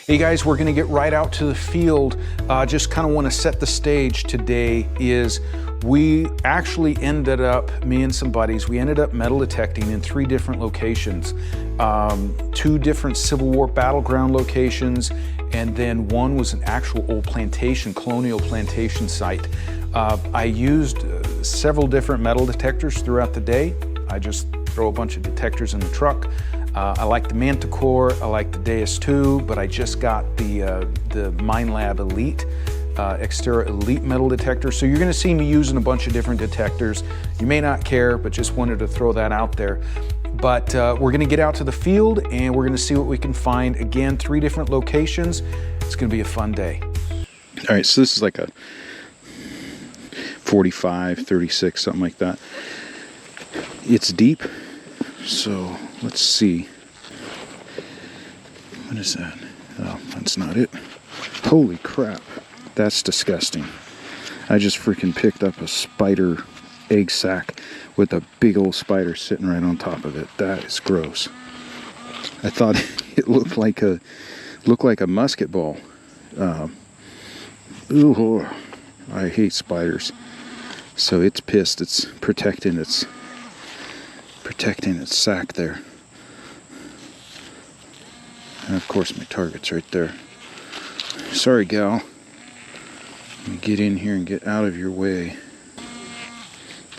Hey guys, we're gonna get right out to the field. Just kind of want to set the stage today. We actually ended up, me and some buddies, we ended up metal detecting in 3 different locations. 2 different Civil War battleground locations, and then one was an actual old plantation, Colonial Plantation site. I used several different metal detectors throughout the day. I just throw a bunch of detectors in the truck. I like the Manticore, I like the Deus 2, but I just got the MineLab Elite, Xterra Elite metal detector. So you're gonna see me using a bunch of different detectors. You may not care, but just wanted to throw that out there. But we're gonna get out to the field and we're gonna see what we can find. Again, 3 different locations. It's gonna be a fun day. All right, so this is like a 45, 36, something like that. It's deep, so let's see. What is that? Oh, that's not it. Holy crap, that's disgusting. I just freaking picked up a spider egg sack with a big old spider sitting right on top of it. That is gross. I thought it looked like a musket ball. Ooh, I hate spiders. So it's pissed. It's protecting its sack there. And of course my target's right there. Sorry, gal. Let me get in here and get out of your way.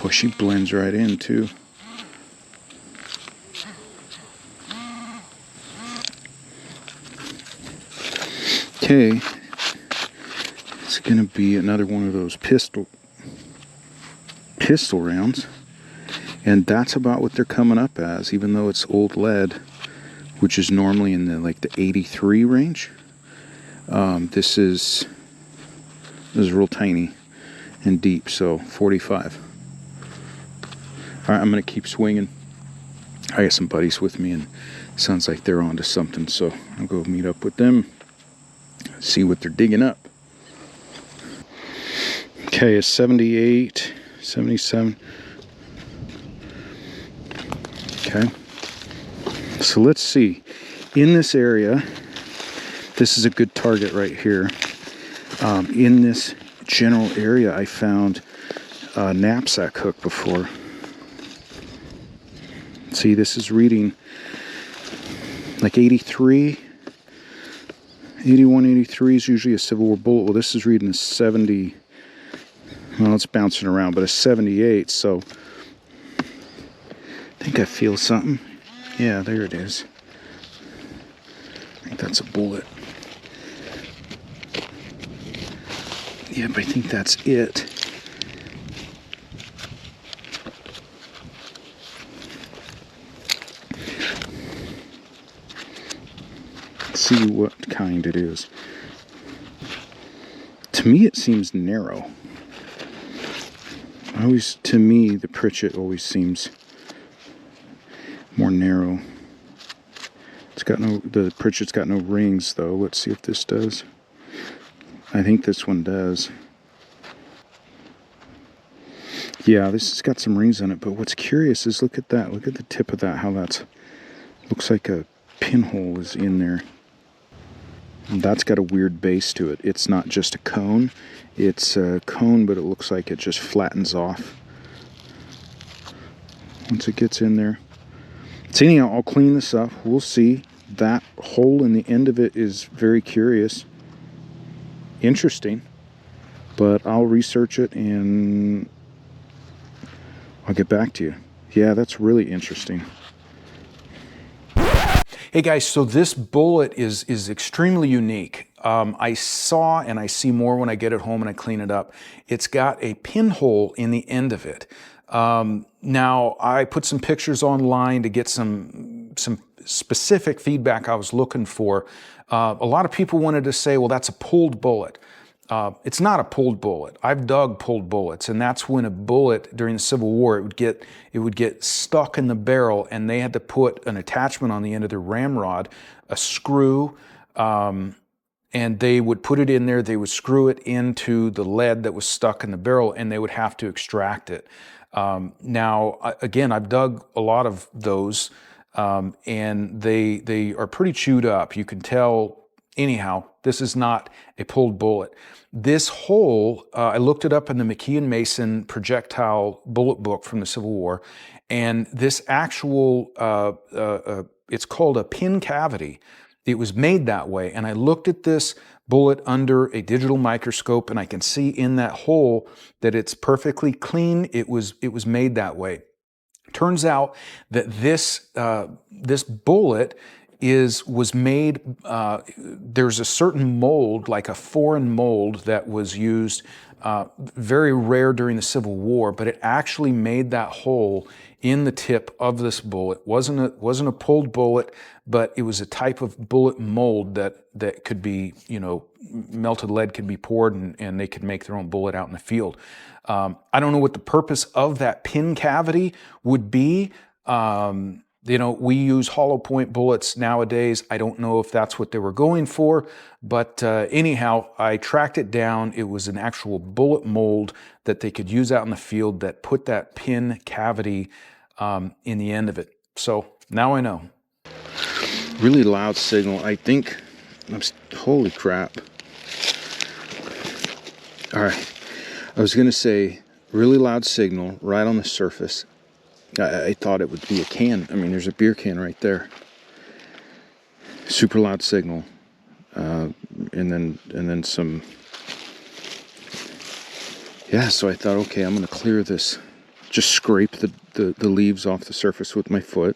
Boy, she blends right in too. Okay. It's gonna be another one of those pistol rounds. And that's about what they're coming up as, even though it's old lead, which is normally in the 83 range. This is real tiny and deep, so 45. All right, I'm gonna keep swinging. I got some buddies with me, and it sounds like they're onto something, so I'll go meet up with them, see what they're digging up. Okay, it's 78, 77. Okay, so let's see. In this area, this is a good target right here. In this general area, I found a knapsack hook before. See, this is reading like 83, 81, 83 is usually a Civil War bullet. Well, this is reading a 70. Well, it's bouncing around, but a 78. So I think I feel something. Yeah, there it is. I think that's a bullet. Yeah, but I think that's it. Let's see what kind it is. To me, it seems narrow. To me, the Pritchett always seems more narrow. The Pritchett's got no rings though. Let's see if this does. I think this one does. Yeah, this has got some rings on it, but what's curious is look at that. Look at the tip of that, how that's looks like a pinhole is in there. And that's got a weird base to it. It's not just a cone. It's a cone, but it looks like it just flattens off once it gets in there. So anyhow, I'll clean this up. We'll see. That hole in the end of it is very curious. Interesting. But I'll research it and I'll get back to you. Yeah, that's really interesting. Hey guys, so this bullet is extremely unique. I saw, and I see more when I get it home and I clean it up, it's got a pinhole in the end of it. Now, I put some pictures online to get some specific feedback I was looking for. A lot of people wanted to say, well, that's a pulled bullet. It's not a pulled bullet. I've dug pulled bullets, and that's when a bullet during the Civil War, it would get stuck in the barrel, and they had to put an attachment on the end of their ramrod, a screw, and they would put it in there. They would screw it into the lead that was stuck in the barrel, and they would have to extract it. Now, again, I've dug a lot of those, and they are pretty chewed up. You can tell anyhow, this is not a pulled bullet. This hole, I looked it up in the McKee and Mason projectile bullet book from the Civil War, and this actual, it's called a pin cavity. It was made that way, and I looked at this bullet under a digital microscope, and I can see in that hole that it's perfectly clean. It was made that way. Turns out that this bullet was made. There's a certain mold, like a foreign mold, that was used, very rare during the Civil War, but it actually made that hole in the tip of this bullet. wasn't a pulled bullet, but it was a type of bullet mold that could be, melted lead could be poured, and they could make their own bullet out in the field. I don't know what the purpose of that pin cavity would be. We use hollow point bullets nowadays. I don't know if that's what they were going for, but anyhow, I tracked it down. It was an actual bullet mold that they could use out in the field that put that pin cavity in the end of it. So now I know. Really loud signal. I think, holy crap. All right. I was going to say, really loud signal right on the surface. I thought it would be a can. I mean, there's a beer can right there. Super loud signal. And then some. Yeah, so I thought, okay, I'm going to clear this. Just scrape the leaves off the surface with my foot.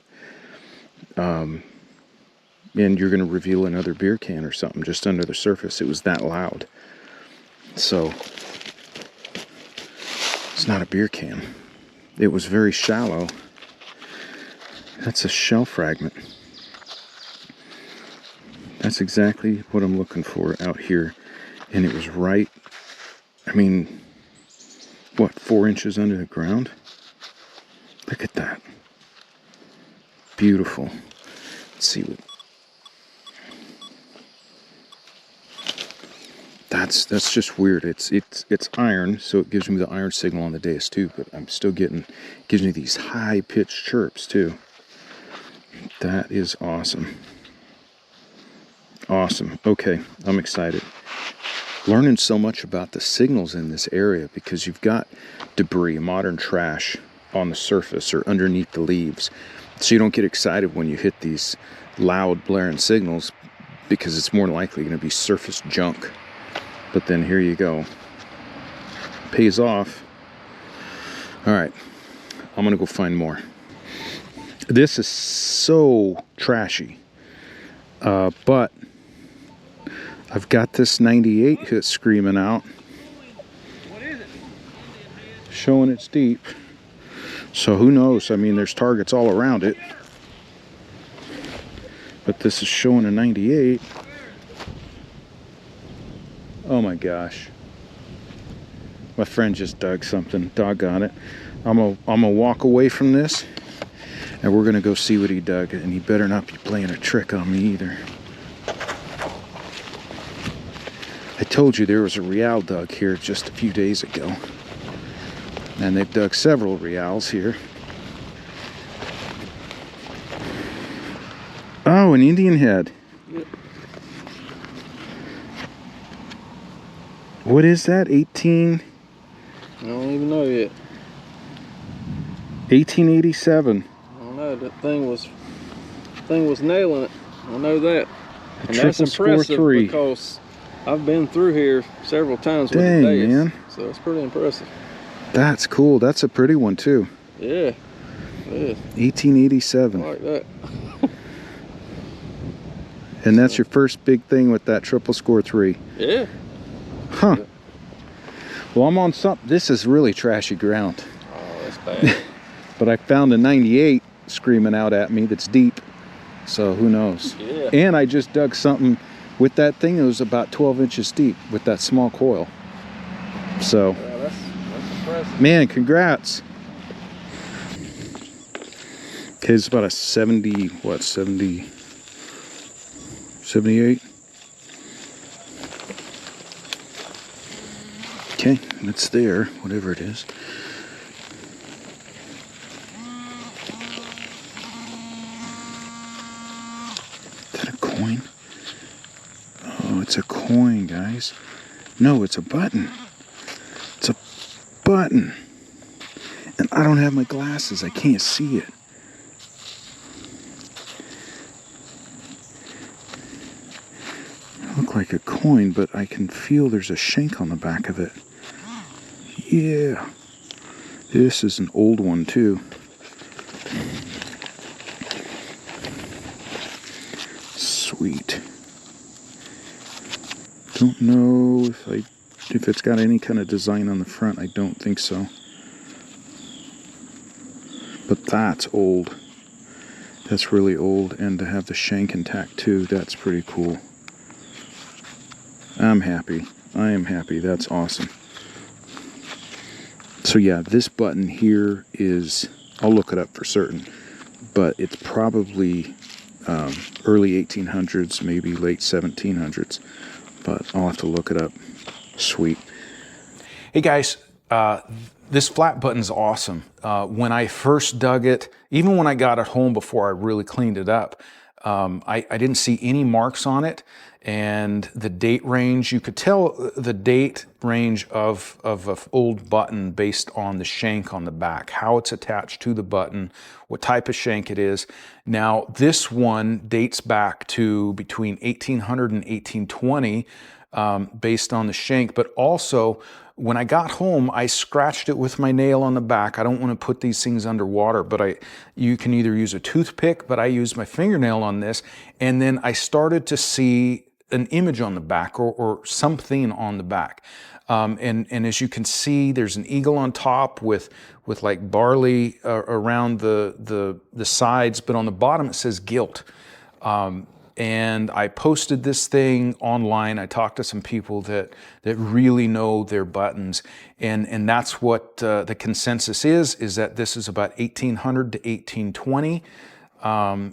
And you're going to reveal another beer can or something just under the surface. It was that loud. So it's not a beer can. It was very shallow. That's a shell fragment. That's exactly what I'm looking for out here. And it was right, 4 inches under the ground? Look at that. Beautiful. Let's see what... That's just weird. It's iron, so it gives me the iron signal on the dais too, but I'm still gives me these high-pitched chirps too. That is awesome. Awesome. Okay, I'm excited. Learning so much about the signals in this area because you've got debris, modern trash on the surface or underneath the leaves. So you don't get excited when you hit these loud blaring signals because it's more likely going to be surface junk. But then here you go. Pays off. All right, I'm gonna go find more. This is so trashy, but I've got this 98 hit screaming out. What is it? Showing it's deep. So who knows? I mean, there's targets all around it, but this is showing a 98. Oh my gosh. My friend just dug something. Doggone it. I'm gonna walk away from this and we're gonna go see what he dug, and he better not be playing a trick on me either. I told you there was a real dug here just a few days ago. And they've dug several reals here. Oh, an Indian head. Yep. What is that? 18? I don't even know yet. 1887. I don't know. That thing was nailing it. I know that. And that's triple score impressive 3. because I've been through here several times with Dang, the dais, man. so it's pretty impressive. That's cool. That's a pretty one too. Yeah. Yeah. 1887. I like that. And that's your first big thing with that triple score 3. Yeah. Huh. Well, I'm on something. This is really trashy ground. Oh, that's bad. But I found a 98 screaming out at me that's deep. So who knows? Yeah. And I just dug something with that thing that was about 12 inches deep with that small coil. So, Yeah, that's impressive. man, congrats. Okay, it's about a 70, 78? Okay, it's there, whatever it is. Is that a coin? No, it's a coin, guys. No, it's a button. It's a button. And I don't have my glasses. I can't see it. It look like a coin, but I can feel there's a shank on the back of it. Yeah. This is an old one, too. Sweet. Don't know if it's got any kind of design on the front. I don't think so. But that's old. That's really old. And to have the shank intact too, that's pretty cool. I'm happy. I am happy. That's awesome. So yeah, this button here is, I'll look it up for certain, but it's probably early 1800s, maybe late 1700s. But I'll have to look it up. Sweet. Hey guys, this flat button's awesome. When I first dug it, even when I got it home before I really cleaned it up, I didn't see any marks on it. And the date range, you could tell the date range of an old button based on the shank on the back, how it's attached to the button, what type of shank it is. Now, this one dates back to between 1800 and 1820 based on the shank, but also when I got home, I scratched it with my nail on the back. I don't want to put these things underwater, but you can either use a toothpick, but I used my fingernail on this, and then I started to see an image on the back or something on the back. And as you can see, there's an eagle on top with like barley around the sides, but on the bottom it says guilt. And I posted this thing online. I talked to some people that really know their buttons, and that's what the consensus is that this is about 1800 to 1820.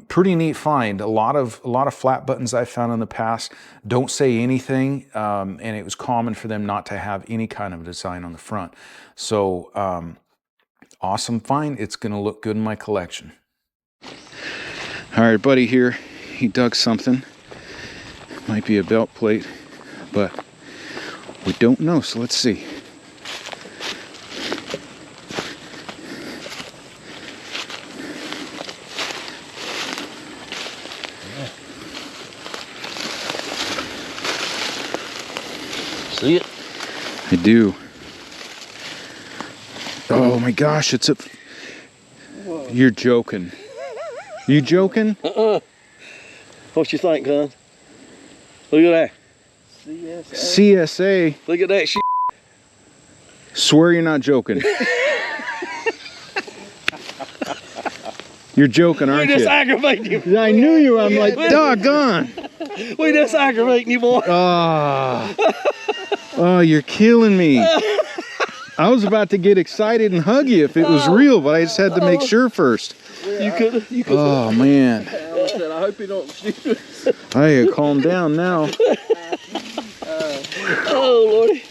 Pretty neat find. A lot of flat buttons I found in the past don't say anything, and it was common for them not to have any kind of design on the front. So awesome find. It's going to look good in my collection. All right, buddy here. He dug something. Might be a belt plate, but we don't know, so let's see. See it? I do. Oh my gosh, it's a... Whoa. You're joking. You joking? What you think, huh? Look at that. CSA. Look at that shit. Swear you're not joking. You're joking, aren't you? We just aggravating you. I knew you. I'm like, doggone. We just aggravating you, boy. Oh, you're killing me. I was about to get excited and hug you if it was real, but I just had to make sure first. You could. Oh, man. I hope you don't shoot us. I calm down now. Oh, Lordy.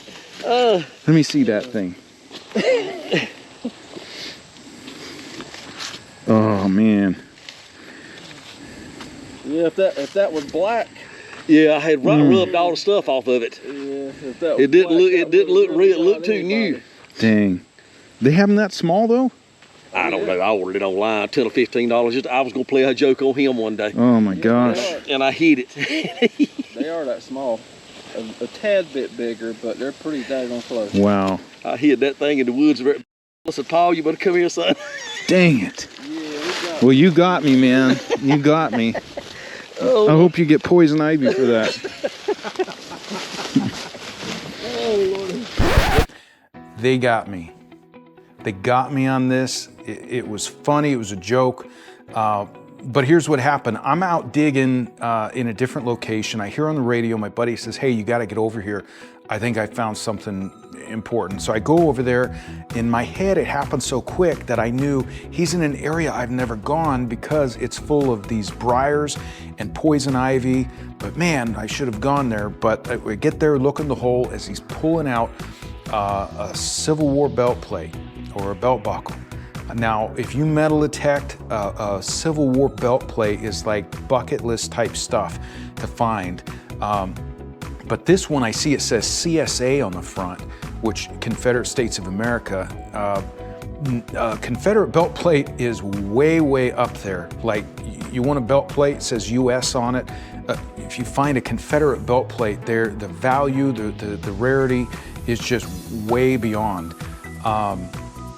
Let me see that thing. Oh, man. Yeah, if that was black. Yeah, I had rubbed all the stuff off of it. Yeah, if that was it didn't look real. It looked too new. Dang. They have them that small though? I don't know. I ordered it online, $10 or $15. I was gonna play a joke on him one day. Oh my gosh. And I hit it. They are that small. A tad bit bigger, but they're pretty daggone close. Wow. I hid that thing in the woods. I said, Paul, you better come here, son. Dang it. Yeah, well, you got me, man. You got me. Oh. I hope you get poison ivy for that. Oh, Lordy. They got me. They got me on this. It was funny, it was a joke. But here's what happened. I'm out digging in a different location. I hear on the radio, my buddy says, hey, you gotta get over here. I think I found something important. So I go over there. In my head, it happened so quick that I knew he's in an area I've never gone because it's full of these briars and poison ivy. But man, I should have gone there. But I get there, look in the hole as he's pulling out a Civil War belt plate or a belt buckle. Now, if you metal detect, a Civil War belt plate is like bucket list type stuff to find. But this one I see it says CSA on the front, which Confederate States of America. Confederate belt plate is way, way up there. Like, you want a belt plate, it says US on it. If you find a Confederate belt plate there, the value, the rarity is just way beyond.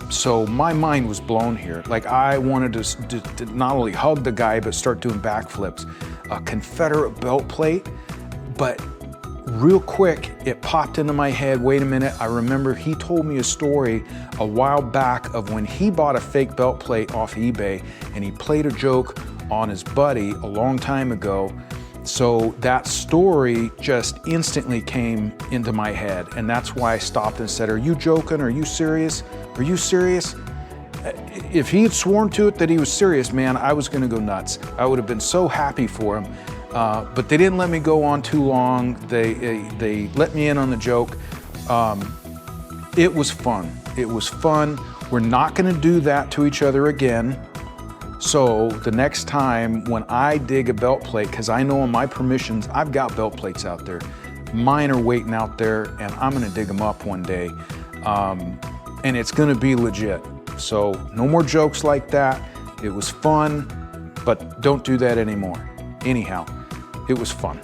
So my mind was blown here. Like, I wanted to not only hug the guy, but start doing backflips. A Confederate belt plate, but real quick, it popped into my head, wait a minute, I remember he told me a story a while back of when he bought a fake belt plate off eBay and he played a joke on his buddy a long time ago. So that story just instantly came into my head, and that's why I stopped and said, are you joking? Are you serious? Are you serious? If he had sworn to it that he was serious, man, I was gonna go nuts. I would have been so happy for him. But they didn't let me go on too long. They let me in on the joke. It was fun. It was fun. We're not gonna do that to each other again. So the next time when I dig a belt plate, because I know on my permissions, I've got belt plates out there. Mine are waiting out there, and I'm gonna dig them up one day. And it's gonna be legit. So no more jokes like that. It was fun, but don't do that anymore. Anyhow, it was fun.